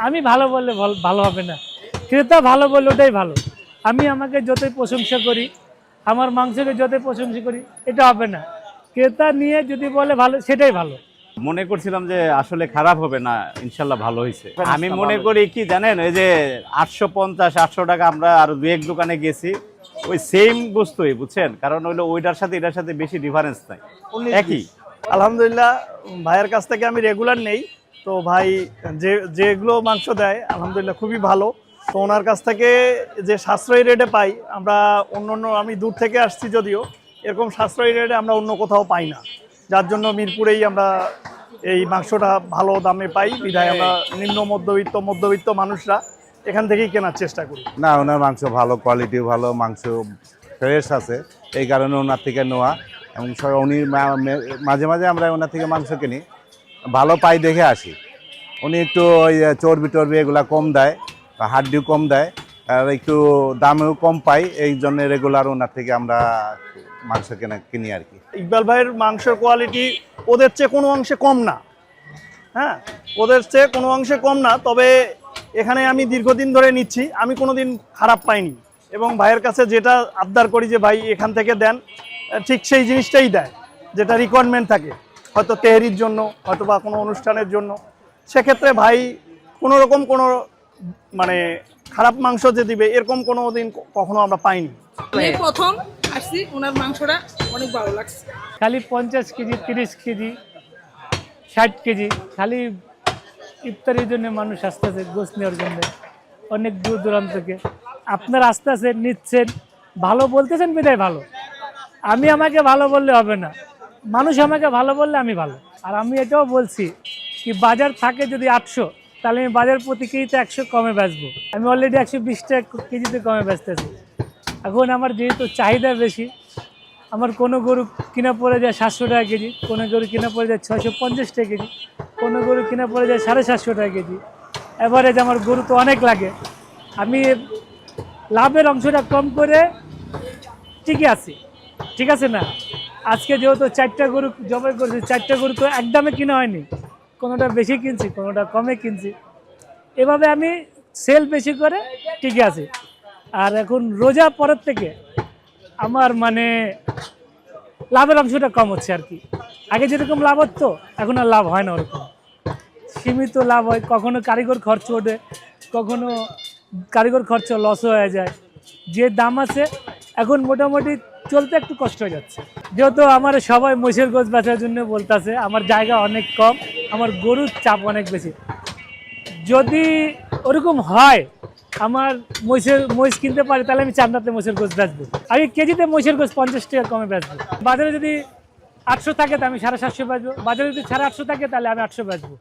আমি ভালো বললে ভালো হবে না, ক্রেতা ভালো বললে ওটাই ভালো। আমি আমাকে যতই প্রশংসা করি, আমার মাংসকে যতই প্রশংসা করি, এটা হবে না। ক্রেতা নিয়ে যদি বলে ভালো, সেটাই ভালো। মনে করছিলাম যে আসলে খারাপ হবে না, ইনশাল্লাহ ভালো হয়েছে। আমি মনে করি কি জানেন, ওই যে 850-800 টাকা আমরা আরো দু এক দোকানে গেছি, ওই সেম বস্তুই বুঝছেন, কারণ হইলো ওইটার সাথে এটার সাথে বেশি ডিফারেন্স নাই, একই। আলহামদুলিল্লাহ, ভাইয়ের কাছ থেকে আমি রেগুলার নেই, তো ভাই যেগুলো মাংস দেয় আলহামদুলিল্লাহ খুবই ভালো। তো ওনার কাছ থেকে যে সাশ্রয়ী রেটে পাই আমরা, আমি দূর থেকে আসছি যদিও, এরকম সাশ্রয়ী রেটে আমরা অন্য কোথাও পাই না, যার জন্য মিরপুরেই আমরা এই মাংসটা ভালো দামে পাই, বিধায় আমরা নিম্ন মধ্যবিত্ত মানুষরা এখান থেকেই কেনার চেষ্টা করি। না, ওনার মাংস ভালো, কোয়ালিটি ভালো, মাংস ফ্রেশ আছে, এই কারণে ওনার থেকে নেওয়া। এবং উনি মাঝে মাঝে আমরা ওনার থেকে মাংস কিনি, ভালো পাই দেখে আসি। উনি একটু ওই চর্বি টর্বি এগুলা কম দেয়, হাড্ডিও কম দেয়, আর একটু দামেও কম পাই, এই জন্য রেগুলার ওনার থেকে আমরা মাংস কিনি আর কি। ইকবাল ভাইয়ের মাংসের কোয়ালিটি ওদের চেয়ে কোনো অংশে কম না, হ্যাঁ, ওদের চেয়ে কোনো অংশে কম না। তবে এখানে আমি দীর্ঘদিন ধরে নিচ্ছি, আমি কোনোদিন খারাপ পাইনি, এবং ভাইয়ের কাছে যেটা আবদার করি যে ভাই এখান থেকে দেন, ঠিক সেই জিনিসটাই দেয়, যেটা রিকোয়ারমেন্ট থাকে, হয়তো তেহরির জন্য, হয়তো বা কোনো অনুষ্ঠানের জন্য। সেক্ষেত্রে ভাই কোনো রকম কোনো মানে খারাপ মাংস যে দিবে এরকম কোনো দিন কখনো আমরা পাইনি। আমি প্রথম আসছি, ওনার মাংসটা অনেক ভালো লাগছে। খালি 50 কেজি, 30 কেজি, 60 কেজি, খালি ইফতারির জন্য মানুষ আসতেছে, গোস্ত নেওয়ার জন্য অনেক দূর দূরান্ত থেকে। আপনারা আসতেছে, নিচ্ছেন, ভালো বলতেছেন বিদায় ভালো। আমাকে ভালো বললে হবে না, মানুষ আমাকে ভালো বললে আমি ভালো। আর আমি এটাও বলছি কি, বাজার থাকে যদি 800, তাহলে আমি বাজার প্রতি কেজিতে 100 কমে বেচবো। আমি অলরেডি 120 টাকা কেজিতে কমে বেচতেছি। এখন আমার যেহেতু চাহিদা বেশি, আমার কোনো গরু কিনা পড়ে যায় 700 টাকা কেজি, কোনো গরু কিনা পড়ে যায় 650 টাকা কেজি, কোনো গরু কিনা পড়ে যায় 750 টাকা কেজি। এভারেজ আমার গরু তো অনেক লাগে, আমি লাভের অংশটা কম করে টিকে আছি, ঠিক আছে না? আজকে যেহেতু 4টা গরু জবাই করেছি, 4টা গরু তো একদমে কিনা হয়নি, কোনোটা বেশি কিনছি, কোনোটা কমে কিনছি, এভাবে আমি সেল বেশি করে টিকে আছি। আর এখন রোজা পরের থেকে আমার মানে লাভের অংশটা কম হচ্ছে আর কি। আগে যেরকম লাভ হতো, এখন আর লাভ হয় না ওরকম, সীমিত লাভ হয়। কখনো কারিগর খরচ ওঠে, কখনো কারিগর খরচ লস হয়ে যায়। যে দাম আছে এখন মোটামুটি চলতে একটু কষ্ট হয়ে যাচ্ছে, যেহেতু আমার সবাই মহিষের গোছ বেচার জন্য বলতেছে। আমার জায়গা অনেক কম, আমার গরুর চাপ অনেক বেশি। যদি ওরকম হয়, আমার মহিষ কিনতে পারি, তাহলে আমি চামড়াতে মহিষের গোছ বেচবো। আগে কেজিতে মহিষের গোছ 50 টাকা কমে বেচবো। বাজারে যদি 800 থাকে, তো আমি 750 বেচবো। বাজারে যদি 850 থাকে, তাহলে আমি 800 বেচবো।